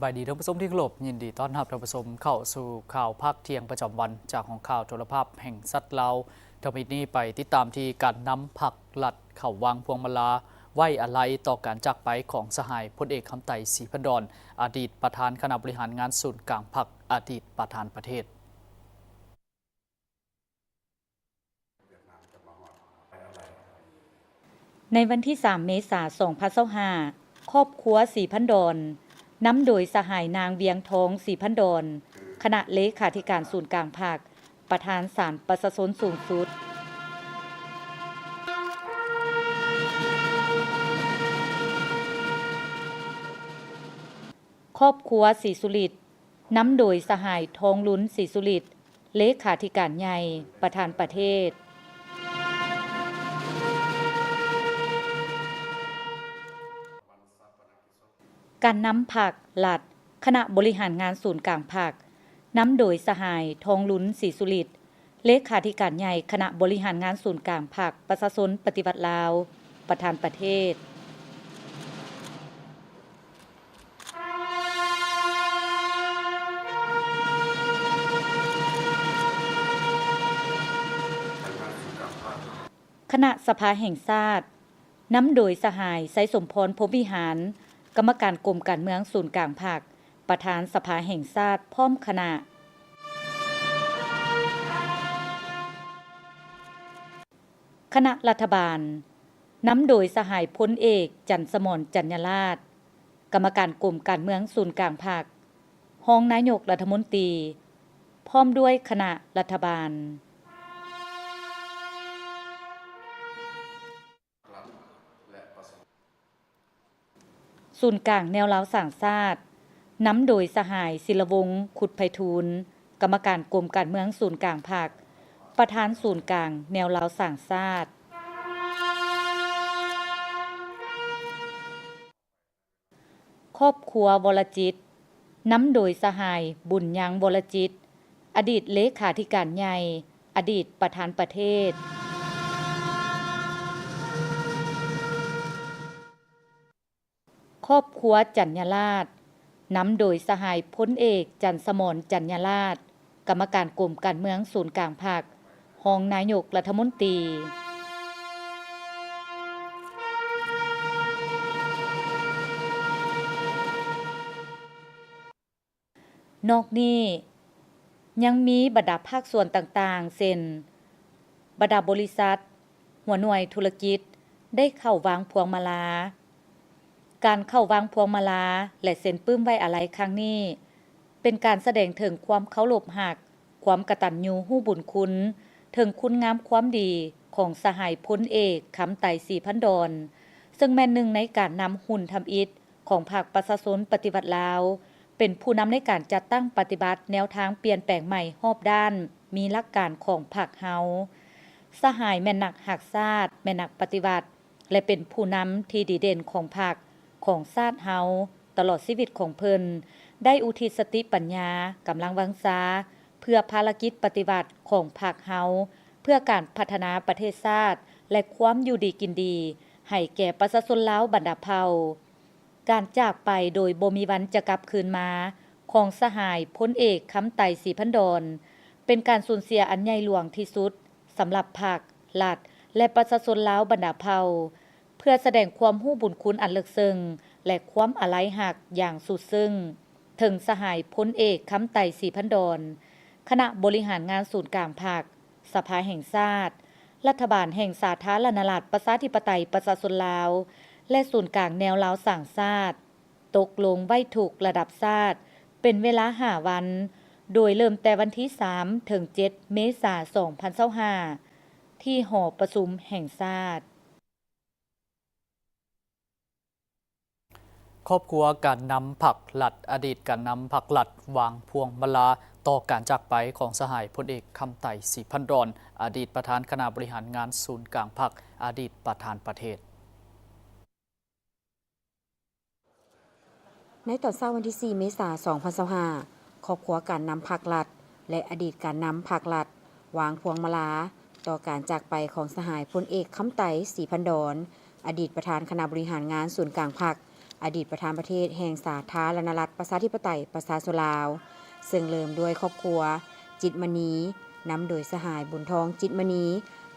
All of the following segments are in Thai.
บายดีท่านผู้ชมที่เคารพยินดีต้อนรับท่านผู้ชมเข้าสู่ข่าวภาคเที่ยงประจำวันจากของข่าวโทรภาพแห่งสัตว์ลาวทวีนี้ไปติดตามที่การนำผักหลัดเข่าวางพวงมาลาไว้อาลัยต่อการจากไปของสหายพลเอกคำไต่ศรีพันดรอดีตประธานคณะบริหารงานศูนย์กลางผักอดีตประธานประเทศในวันที่ 3 เมษายน 2025 ครอบครัวศรีพันดรนำโดยสหายนางเวียงทองศรีพันดรคณะเลขาธิการศูนย์กลางภาคประธานศาลประชาชนสูงสุดครอบครัวศรีสุริตนำโดยสหายทองลุ้นศรีสุริตเลขาธิการใหญ่ประธานประเทศการนำผักหลัดคณะบริหารงานศูนย์กลางผักนำโดยสหายทองลุ้นศรีสุริตเลขาธิการใหญ่คณะบริหารงานศูนย์กลางผักประชาชนปฏิวัติลาวประธานประเทศคณะสภาแห่งชาตินำโดยสหายไสสมพรพรหมวิหารกรรมการกรมการเมืองศูนย์กลางภาคประธานสภาแห่งชาติพร้อมคณะคณะรัฐบาลนำโดยสหายพลเอกจันทร์สมรจัญญราษฎร์กรรมการกรมการเมืองศูนย์กลางภาครองนายกรัฐมนตรีพร้อมด้วยคณะรัฐบาลศูนย์กลางแนวเล้าสร้างชาตินำโดยสหายศิลวงศ์ขุดไพฑูรย์กรรมการกรมการเมืองศูนย์กลางภาคประธานศูนย์กลางแนวเล้าสร้างชาติครอบครัววรจิตนำโดยสหายบุญยังวรจิตอดีตเลขาธิการใหญ่อดีตประธานประเทศครอบครัวจัญญราษฎร์นำโดยสหายพลเอกจันทร์สมรจัญญราษฎร์กรรมการกรมการเมืองศูนย์กลางภาครองนายกรัฐมนตรีนอกนี้ยังมีบรรดาภาคส่วนต่างๆเช่นบรรดาบริษัทหัวหน่วยธุรกิจได้เข้าวางพวงมาลาการเข้าวางพวงมาลาและเซ็นปื้มไว้อาลัยครั้งนี้เป็นการแสดงถึงความเคารพรักความกตัญญูรู้บุญคุณถึงคุณงามความดีของสหายพลเอกคำไต่ศรีพันดรซึ่งแม่นหนึ่งในการนำหุ่นทำอิฐของภาคประชาชนปฏิวัติลาวเป็นผู้นำในการจัดตั้งปฏิบัติแนวทางเปลี่ยนแปลงใหม่รอบด้านมีหลักการของพรรคเฮาสหายแม่นนักหักชาติแม่นนักปฏิบัติและเป็นผู้นำที่ดีเด่นของพรรคของชาติเฮาตลอดชีวิตของเพิ่นได้อุทิศสติปัญญากำลังวังชาเพื่อภารกิจปฏิบัติของพรรคเฮาเพื่อการพัฒนาประเทศชาติและความอยู่ดีกินดีให้แก่ประชาชนลาวบรรดาเผ่าการจากไปโดยบ่มีวันจะกลับคืนมาของสหายพลเอกคำไต่ศรีพันดรเป็นการสูญเสียอันใหญ่หลวงที่สุดสำหรับภาครัฐและประชาชนลาวบรรดาเผ่าเพื่อแสดงความรู้บุญคุณอันลึกซึ้งและความอาลัยหักอย่างสุดซึ้งถึงสหายพลเอกคำไต่ศรีพันดรคณะบริหารงานศูนย์กลางภาคสภาแห่งชาติรัฐบาลแห่งสาธารณรัฐประชาธิปไตยประชาชนลาวและศูนย์กลางแนวลาวสร้างชาติตกลงไว้ถูกระดับชาติเป็นเวลา5 วันโดยเริ่มแต่วันที่3 ถึง 7 เมษายน 2025ที่หอประชุมแห่งชาติครอบครัวการนำผักหลัดอดีตการนำผักหลัดวางพวงมาลาต่อการจากไปของสหายพลเอกคำไต่ศรีพันดรอดีตประธานคณะบริหารงานศูนย์กลางผักอดีตประธานประเทศในตอนเช้าวันที่ 4 เมษายน 2025 ครอบครัวการนำผักหลัดและอดีตการนำผักหลัดวางพวงมาลาต่อการจากไปของสหายพลเอกคำไต่ศรีพันดรอดีตประธานคณะบริหารงานศูนย์กลางผัก อดีตประธานประเทศแห่งสาธารณรัฐประชาธิปไตยประชาชนลาวซึ่งเริ่มด้วยครอบครัวจิตมณีนำโดยสหายบุญทองจิตมณี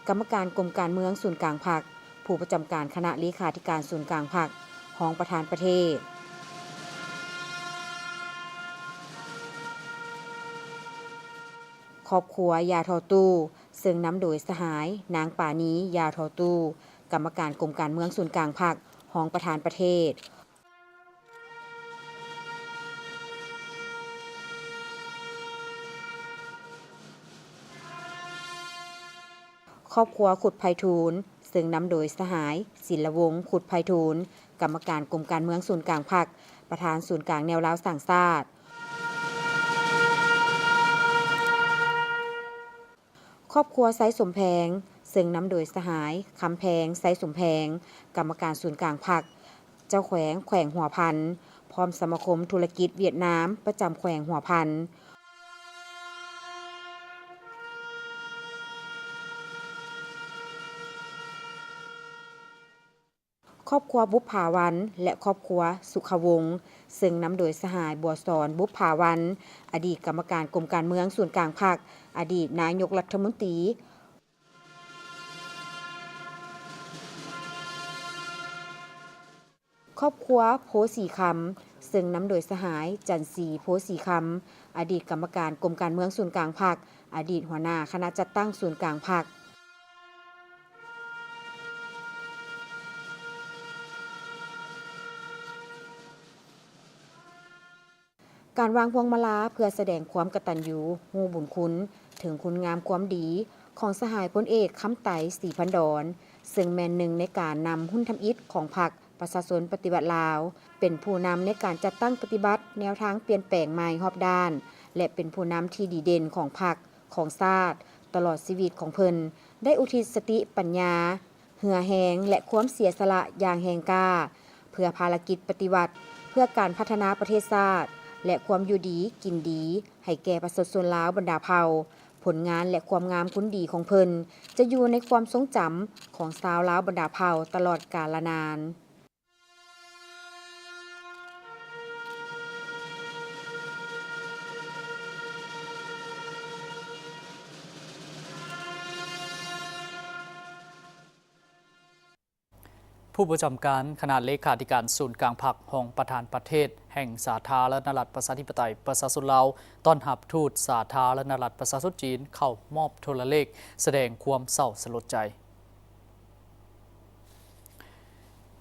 กรรมการกรมการเมืองศูนย์กลางพรรคผู้ประจำการคณะเลขาธิการศูนย์กลางพรรครองประธานประเทศครอบครัวยาทอตู้ซึ่งนำโดยสหายนางปานียาทอตู้กรรมการกรมการเมืองศูนย์กลางพรรครองประธานประเทศครอบครัวขุดไพฑูรย์ซึ่งนำโดยสหายศิลวงศ์ขุดไพฑูรย์กรรมการกรมการเมืองศูนย์กลางพรรคประธานศูนย์กลางแนวลาวสร้างชาติครอบครัวไซสมแพงซึ่งนำโดยสหายคำแพงไซสมแพงกรรมการศูนย์กลางพรรคเจ้าแขวงหัวพันพร้อมสมาคมธุรกิจเวียดนามประจำแขวงหัวพันครอบครัวบุพภาวันและครอบครัวสุขวงศ์ซึ่งนำโดยสหายบัวสอนบุพภาวันอดีตกรรมการกรมการเมืองศูนย์กลางพรรคอดีตนายกรัฐมนตรีครอบครัวโพสีคำซึ่งนำโดยสหายจันทรีโพสีคำอดีตกรรมการกรมการเมืองศูนย์กลางพรรคอดีตหัวหน้าคณะจัดตั้งศูนย์กลางพรรคการวางพวงมาลาเพื่อแสดงความกตัญญูรู้บุญคุณถึงคุณงามความดีของสหายพลเอกคำไตศรีพันดรซึ่งแม่นหนึ่งในการนำหุ้นทำอิฐของพรรคประชาชนปฏิวัติลาวเป็นผู้นำในการจัดตั้งปฏิบัติแนวทางเปลี่ยนแปลงใหม่รอบด้านและเป็นผู้นำที่ดีเด่นของพรรคของชาติตลอดชีวิตของเพิ่นได้อุทิศสติปัญญาเหือแหงและความเสียสละอย่างแหงกล้าเพื่อภารกิจปฏิวัติเพื่อการพัฒนาประเทศชาติและความอยู่ดีกินดีให้แก่ประชาชนลาวบรรดาเผ่าผลงานและความงามคุณดีของเพิ่นจะอยู่ในความทรงจำของชาวลาวบรรดาเผ่าตลอดกาลนานผู้ประจำการคณะเลขาธิการศูนย์กลางพรรครองประธานประเทศแห่งสาธารณรัฐประชาธิปไตยประชาชนลาวต้อนรับทูตสาธารณรัฐประชาชนจีนเข้ามอบโทรเลขแสดงความเศร้าสลดใจ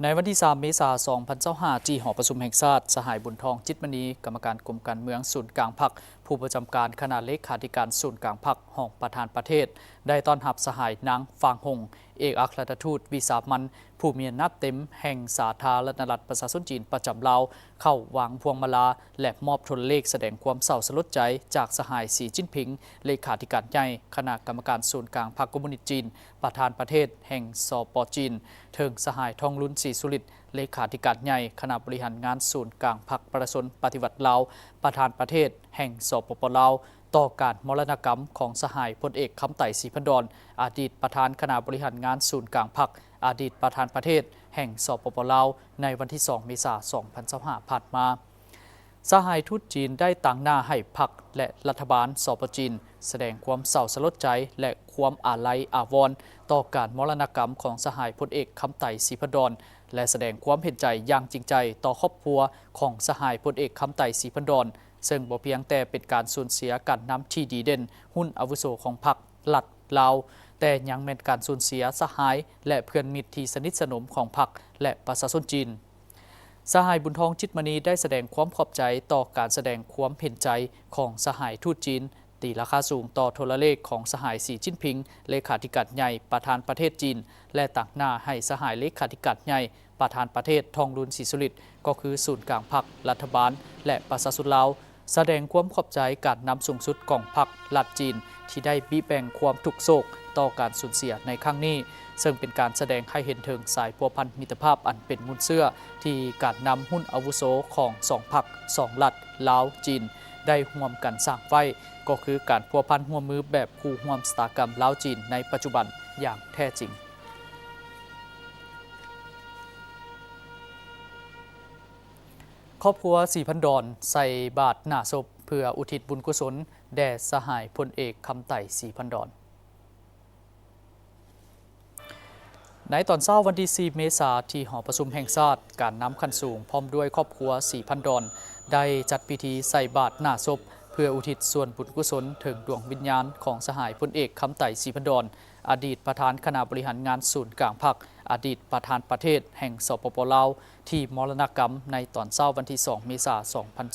ในวันที่ 3 เมษายน 2025 ที่หอประชุมแห่งชาติสหายบุญทองจิตมณีกรรมการกรมการเมืองศูนย์กลางพรรคผู้ประจำการคณะเลขาธิการศูนย์กลางพรรครองประธานประเทศได้ต้อนรับสหายนางฟางหงเอกอัครราชทูตวิสามันผู้มีอำนาจเต็มแห่งสาธารณรัฐประชาชนจีนประจำลาวเข้าวางพวงมาลาและมอบโทรเลขแสดงความเศร้าสลดใจจากสหายสีจิ้นผิงเลขาธิการใหญ่คณะกรรมการศูนย์กลางพรรคคอมมิวนิสต์จีนประธานประเทศแห่งสป.จีนเทิงสหายทองลุนศรีสุริตเลขาธิการใหญ่คณะบริหารงานศูนย์กลางพรรคประชาชนปฏิวัติลาวประธานประเทศแห่งสปป.ลาวต่อการมรณกรรมของสหายพลเอกคำไต่ศรีพันดรอดีตประธานคณะบริหารงานศูนย์กลางพรรคอดีตประธานประเทศแห่งสปป.ลาวในวันที่ 2 เมษายน 2025 ผ่านมาสหายทูตจีนได้ตั้งหน้าให้พรรคและรัฐบาลสปป.จีนแสดงความเศร้าสลดใจและความอาลัยอาวรณ์ต่อการมรณกรรมของสหายพลเอกคำไต่ศรีพันดรและแสดงความเห็นใจอย่างจริงใจต่อครอบครัวของสหายพลเอกคำไต่ศรีพันดรซึ่งบ่เพียงแต่เป็นการสูญเสียการนำที่ดีเด่นหุ้นอาวุโสของพรรครัฐลาวแต่ยังเป็นการสูญเสียสหายและเพื่อนมิตรที่สนิทสนมของพรรคและประชาชนจีนสหายบุญทองจิตมณีได้แสดงความขอบใจต่อการแสดงความเห็นใจของสหายทูตจีนตีราคาสูงต่อโทรเลขของสหายสีจิ้นผิงเลขาธิการใหญ่ประธานประเทศจีนและตั้งหน้าให้สหายเลขาธิการใหญ่ประธานประเทศทองลุนศรีสุริตก็คือศูนย์กลางพรรครัฐบาลและประชาชนลาวแสดงความขอบใจการนำสูงสุดของพรรครัฐจีนที่ได้บีแบ่งความทุกโศกต่อการสูญเสียในครั้งนี้ซึ่งเป็นการแสดงให้เห็นถึงสายพัวพันมิตรภาพอันเป็นมุนเสื้อที่การนำหุ้นอาวุโสของ2พรรค2รัฐลาวจีนได้ร่วมกันสร้างไว้ก็คือการพัวพันร่วมมือแบบคู่ร่วมชะตากรรมลาวจีนในปัจจุบันอย่างแท้จริง ครอบครัว4,000 ดอนใส่บาตรหน้าศพเพื่ออุทิศบุญกุศลแด่สหายพลเอกคำไต่4,000 ดอนในตอนเช้าวันที่ 4 เมษายนที่หอประชุมแห่งชาติการน้ำคันสูงพร้อมด้วยครอบครัว 4,000 ดอนได้จัดพิธีใส่บาตรหน้าศพเพื่ออุทิศส่วนบุญกุศลถึงดวงวิญญาณของสหายพลเอกคำไต่4,000 ดอนอดีตประธานคณะบริหารงานศูนย์กลางพรรคอดีตประธานประเทศแห่งสปป.ลาวที่มรณกรรมในตอนเช้าวันที่ 2 เมษายน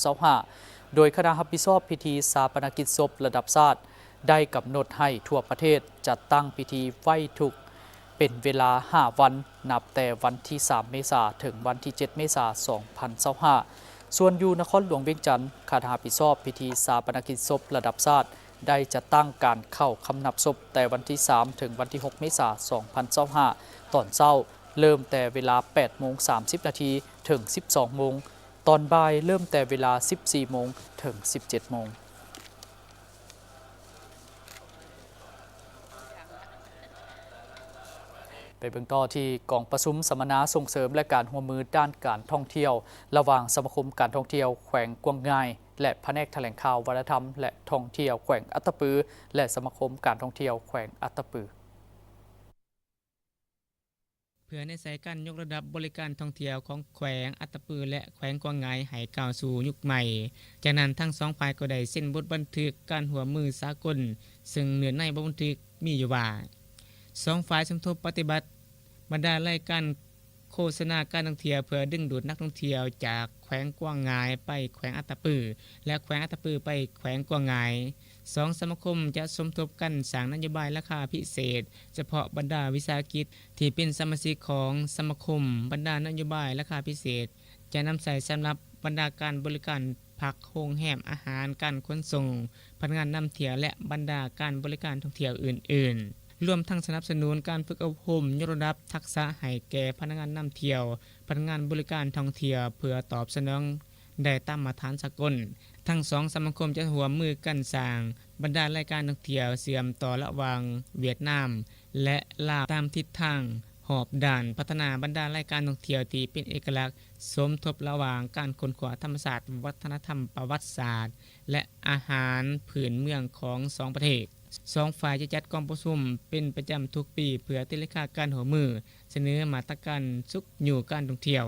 2025โดยคณะรับผิดชอบพิธีชาปนกิจศพระดับชาติได้กำหนดให้ทั่วประเทศจัดตั้งพิธีไหว้ทุกข์เป็นเวลา 5 วันนับแต่วันที่ 3 เมษายน ถึงวันที่ 7 เมษายน 2025ส่วนอยู่นครหลวงเวียงจันทร์คณะรับผิดชอบพิธีชาปนกิจศพระดับชาติได้จัดตั้งการเข้าคำนับศพแต่วันที่ 3 ถึงวันที่ 6 เมษายน 2025ตอนเช้าเริ่มแต่เวลา 8:30 นาทีถึง 12 โมงตอนบ่ายเริ่มแต่เวลา 14 โมงถึง 17 โมงไปเบิ่งต่อที่กองประชุมสัมมนาส่งเสริมและการร่วมมือด้านการท่องเที่ยวระหว่างสมาคมการท่องเที่ยวแขวงกวางง่ายและแผนกแถลงข่าววัฒนธรรมและท่องเที่ยวแขวงอัตตปือและสมาคมการท่องเที่ยวแขวงอัตตปือเพื่อในสายการยกระดับบริการท่องเที่ยวของแขวงอัตตปือและแขวงกวางง่ายให้ก้าวสู่ยุคใหม่จากนั้นทั้งสองฝ่ายก็ได้เซ็นบทบันทึกการร่วมมือสากลซึ่งเนื้อในบทบันทึกมีอยู่ว่าสองฝ่ายสมทบปฏิบัติบรรดารายการโฆษณาการท่องเที่ยวเพื่อดึงดูดนักท่องเที่ยวจากแขวงกวางง่ายไปแขวงอัตตปือและแขวงอัตตปือไปแขวงกวางง่ายสองสมาคมจะสมทบกันสร้างนโยบายราคาพิเศษเฉพาะบรรดาวิสาหกิจที่เป็นสมาชิกของสมาคมบรรดานโยบายราคาพิเศษจะนำใส่สำหรับบรรดาการบริการพักโรงแรมอาหารการขนส่งพนักงานนำเที่ยวและบรรดาการบริการท่องเที่ยวอื่นๆรวมทั้งสนับสนุนการฝึกอบรมยกระดับทักษะให้แก่พนักงานนำเที่ยวพนักงานบริการท่องเที่ยวเพื่อตอบสนองได้ตามมาตรฐานสากลทั้งสองสมาคมจะร่วมมือกันสร้างบรรดารายการท่องเที่ยวเชื่อมต่อระหว่างเวียดนามและลาวตามทิศทางหอบด่านพัฒนาบรรดารายการท่องเที่ยวที่เป็นเอกลักษณ์สมทบระหว่างการค้นคว้าธรรมศาสตร์วัฒนธรรมประวัติศาสตร์และอาหารพื้นเมืองของสองประเทศสองฝ่ายจะจัดกองประชุมเป็นประจำทุกปีเพื่อติดเลขาการหัวมือเสนอมาตรการสุขอยู่การท่องเที่ยว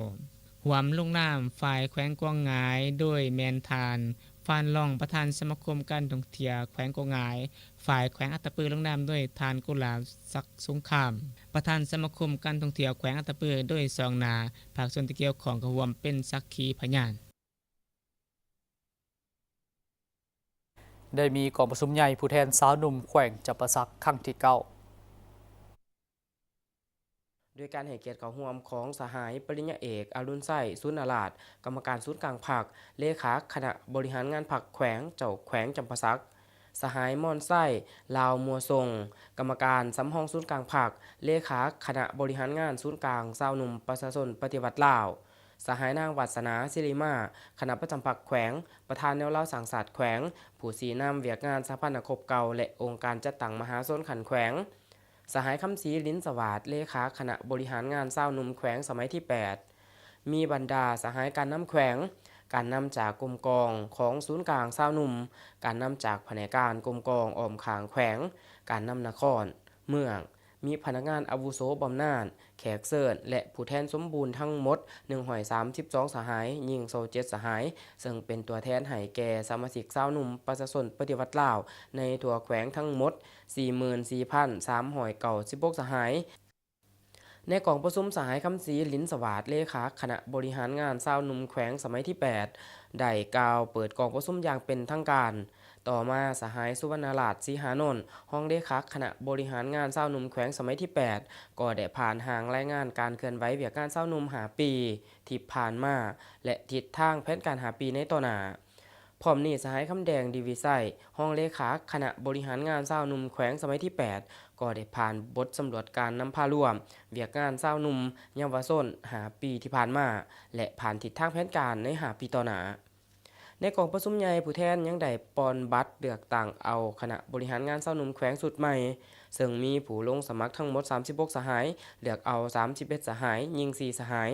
หวมลงนามฝ่ายแขวงกวางง่ายโดยแมนทานฟานล่องประธานสมาคมการท่องเที่ยวแขวงกวางง่ายฝ่ายแขวงอัตตปือลงนามด้วยทานกุหลาบศักดิ์สงครามประธานสมาคมการท่องเที่ยวแขวงอัตตปือด้วยซองนาภาคส่วนที่เกี่ยวของกระหวมเป็นสักขีพยานได้มีกองประชุมใหญ่ผู้แทนสาวหนุ่มแขวงจำปาสักครั้งที่ 9โดยการให้เกียรติเข้าร่วมของสหายปริญญาเอกอรุณไส้สุนราชกรรมการศูนย์กลางพรรคเลขาคณะบริหารงานพรรคแขวงเจ้าแขวงจำปาสักสหายม่อนไส้ลาวมัวทรงกรรมการสำห้องศูนย์กลางพรรคเลขาคณะบริหารงานศูนย์กลางสาวหนุ่มประชาชนปฏิวัติลาวสหายนางวัฒนาศิริมาคณะประจำพรรคแขวงประธานแนวเล่าสังสรรค์แขวงผู้สีนำเวียกงานสหพันธคบเก่าและองค์การจัดตั้งมหาชนขันแขวงสหายคำศรีลิ้นสวัสดิ์เลขาคณะบริหารงานสาวหนุ่มแขวงสมัยที่ 8มีบรรดาสหายการนำแขวงการนำจากกรมกองของศูนย์กลางสาวหนุ่มการนำจากแผนกการกรมกองอ้อมขางแขวงการนำนครเมืองมีพนักงานอาวุโสบำนาญแขกเสิร์และผู้แทนสมบูรณ์ทั้งหมด132สหายยิง27สหายซึ่งเป็นตัวแทนให้แก่สมาชิกสาวหนุ่มประชาชนปฏิวัติลาวในทั่วแขวงทั้งหมด 44,396 สหายในกองประชุมสหายคำศรีลิ้นสวัสดิ์เลขาคณะบริหารงานสาวหนุ่มแขวงสมัยที่ 8ได้กล่าวเปิดกองประชุมอย่างเป็นทางการต่อมาสหายสุวรรณราชศรีหานนท์ห้องเลขาคณะบริหารงานสาวหนุ่มแขวงสมัยที่ 8ก็ได้ผ่านหางรายงานการเคลื่อนไหวเวียกงานสาวหนุ่ม5 ปีที่ผ่านมาและทิศทางแผนการ5 ปีในต่อหน้าพร้อมนี้สหายคำแดงดีวิไซห้องเลขาคณะบริหารงานสาวหนุ่มแขวงสมัยที่ 8ก็ได้ผ่านบทสำรวจการนำพาร่วมเวียกงานสาวหนุ่มเยาวชน5 ปีที่ผ่านมาและผ่านทิศทางแผนการใน5 ปีต่อหน้าในกองประชุมใหญ่ผู้แทนยังได้ปอนบัตรเลือกตั้งเอาคณะบริหารงานสาวหนุ่มแขวงสุดใหม่ซึ่งมีผู้ลงสมัครทั้งหมด36สหายเลือกเอา31สหายยิง4สหาย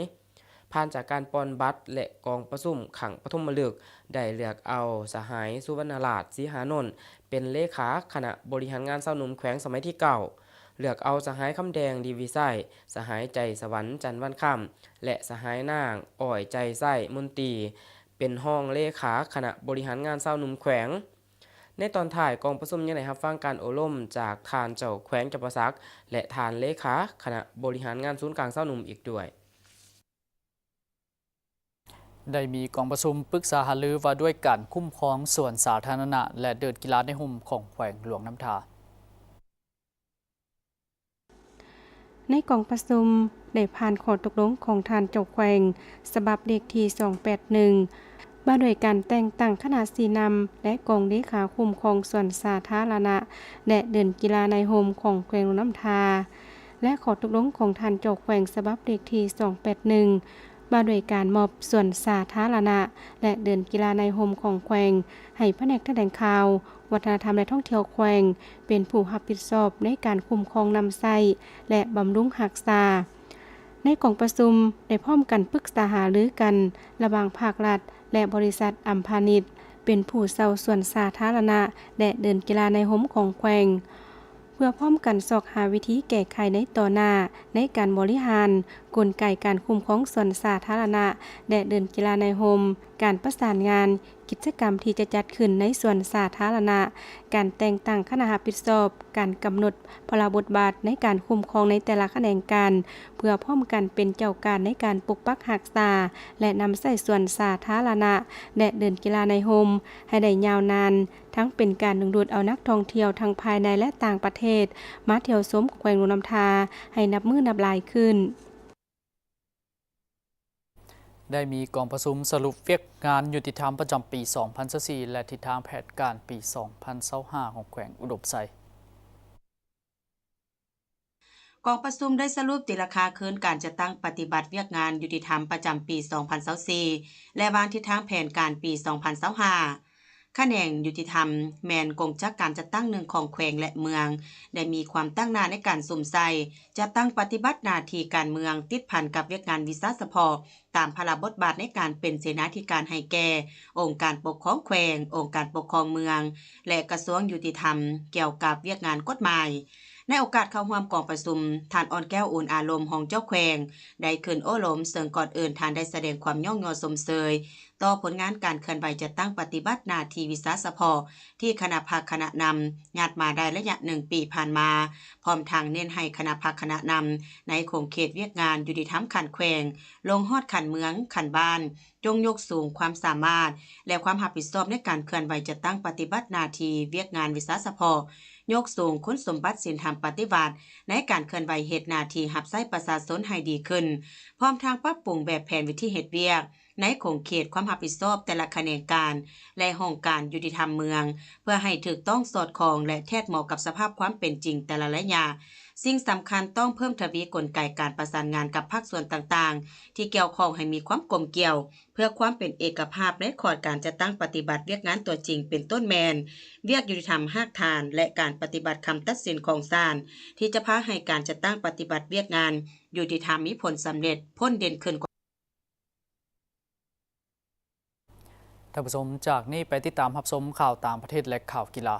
ภ ผ่านจากการปอนบัตรและกองประชุมขังปฐมฤกษ์ได้เลือกเอาสหายสุวรรณราชสีหานนท์เป็นเลขาคณะบริหารงานชาวหนุ่มแขวงสมัยที่เก่าเลือกเอาสหายคำแดงดีวิไสสหายใจสวรรค์จันทร์วันค่ำและสหายนางอ้อยใจไส้มนตรีเป็นห้องเลขาคณะบริหารงานชาวหนุ่มแขวงในตอนถ่ายกองประชุมยังได้รับฟังการอบรมจากทานเจ้าแขวงจำปาสักและทานเลขาคณะบริหารงานศูนย์กลางชาวหนุ่มอีกด้วยได้มีกองประชุมปรึกษาหารือว่าด้วยการคุ้มครองส่วนสาธารณะและเดินกีฬาในห่มของแขวงหลวงน้ำทาในกองประชุมได้ผ่านข้อตกลงของทานเจ้าแขวงฉบับเลขที่281ว่าโดยการแต่งตั้งคณะสีนำและกองเลขาคุ้มครองส่วนสาธารณะและเดินกีฬาในโฮมของแขวงหลวงน้ำทาและข้อตกลงของทานเจ้าแขวงฉบับเลขที่281ว่าโดยการมอบส่วนสาธารณะและเดินกีฬาในโฮมของแขวงให้แผนกแถลงข่าววัฒนธรรมและท่องเที่ยวแขวงเป็นผู้รับผิดชอบในการคุ้มครองนำไส้และบำรุงรักษาในกองประชุมได้พร้อมกันปรึกษาหารือกันระหว่างภาครัฐและบริษัทอัมพานิชเป็นผู้เซาส่วนสาธารณะและเดินกีฬาในโฮมของแขวงเพื่อพร้อมกันสอกหาวิธีแก้ไขในต่อหน้าในการบริหารกลไกการคุ้มครองส่วนสาธารณะและเดินกีฬาในโฮมการประสานงานกิจกรรมที่จะจัดขึ้นในส่วนสาธารณะการแต่งตั้งคณะรับผิดชอบการกำหนดพระบทบาทในการคุ้มครองในแต่ละแขนงการเพื่อพร้อมกันเป็นเจ้าการในการปกปักรักษาและนำใส่ส่วนสาธารณะและเดินกีฬาในโฮมให้ได้ยาวนานทั้งเป็นการดึงดูดเอานักท่องเที่ยวทั้งภายในและต่างประเทศมาเที่ยวชมแขวงหลวงน้ำทาให้นับมือนับหลายขึ้นได้มีกองประชุมสรุปเวียกงานยุติธรรมประจำปี 2024 และทิศทางแผนการปี 2025 ของแขวงอุดมไซกองประชุมได้สรุปติราคาคืนการจะตั้งปฏิบัติเวียกงานยุติธรรมประจำปี 2024 และวางทิศทางแผนการปี 2025 แขนงยุติธรรมแมนกงจักการจัดตั้งหนึ่งของแขวงและเมืองได้มีความตั้งหน้าในการสุ่มใส่จะตั้งปฏิบัติหน้าที่การเมืองติดพันกับเวียกงานวิสาสะพอตามพระบทบาทในการเป็นเสนาธิการให้แก่องค์การปกครองแขวงองค์การปกครองเมืองและกระทรวงยุติธรรมเกี่ยวกับเวียกงานกฎหมายในโอกาสเข้าร่วมกองประชุมท่านอ่อนแก้วอุ่นอารมณ์ของเจ้าแขวงได้ขึ้นโอ้ล้มเสริงก่อนอื่นท่านได้แสดงความย่องยอสมเสยต่อผลงานการเคลื่อนไหวจัดตั้งปฏิบัติหน้าที่วิสาสะพอที่คณะพักคณะนำญาติมาได้ระยะ1 ปีผ่านมาพร้อมทางเน้นให้คณะพักคณะนำในโครงเขตเวียกงานยุติธรรมขันแขวงลงฮอดขันเมืองขันบ้านจงยกสูงความสามารถและความรับผิดชอบในการเคลื่อนไหวจัดตั้งปฏิบัติหน้าที่เวียกงานวิสาสะพอยกสูงคุณสมบัติศีลธรรมปฏิบัติในการเคลื่อนไหวเหตุหน้าที่รับใช้ประชาชนให้ดีขึ้นพร้อมทางปรับปรุงแบบแผนวิธีเฮ็ดเวียกในโครงเขตความรับผิดชอบแต่ละแขนงการและห้องการยุติธรรมเมืองเพื่อให้ถูกต้องสอดคล้องและแทบเหมาะกับสภาพความเป็นจริงแต่ละระยะสิ่งสำคัญต้องเพิ่มทวีกลไกการประสานงานกับภาคส่วนต่างๆที่เกี่ยวข้องให้มีความกลมเกลี่ยวเพื่อความเป็นเอกภาพในขอดการจัดตั้งปฏิบัติเวียกงานตัวจริงเป็นต้นแมนเวียกยุติธรรมหากฐานและการปฏิบัติคำตัดสินของศาลที่จะพาให้การจัดตั้งปฏิบัติเวียกงานยุติธรรมมีผลสำเร็จพ้นเด่นขึ้นท่านผู้ชมจากนี้ไปติดตามรับชมข่าวต่างประเทศและข่าวกีฬา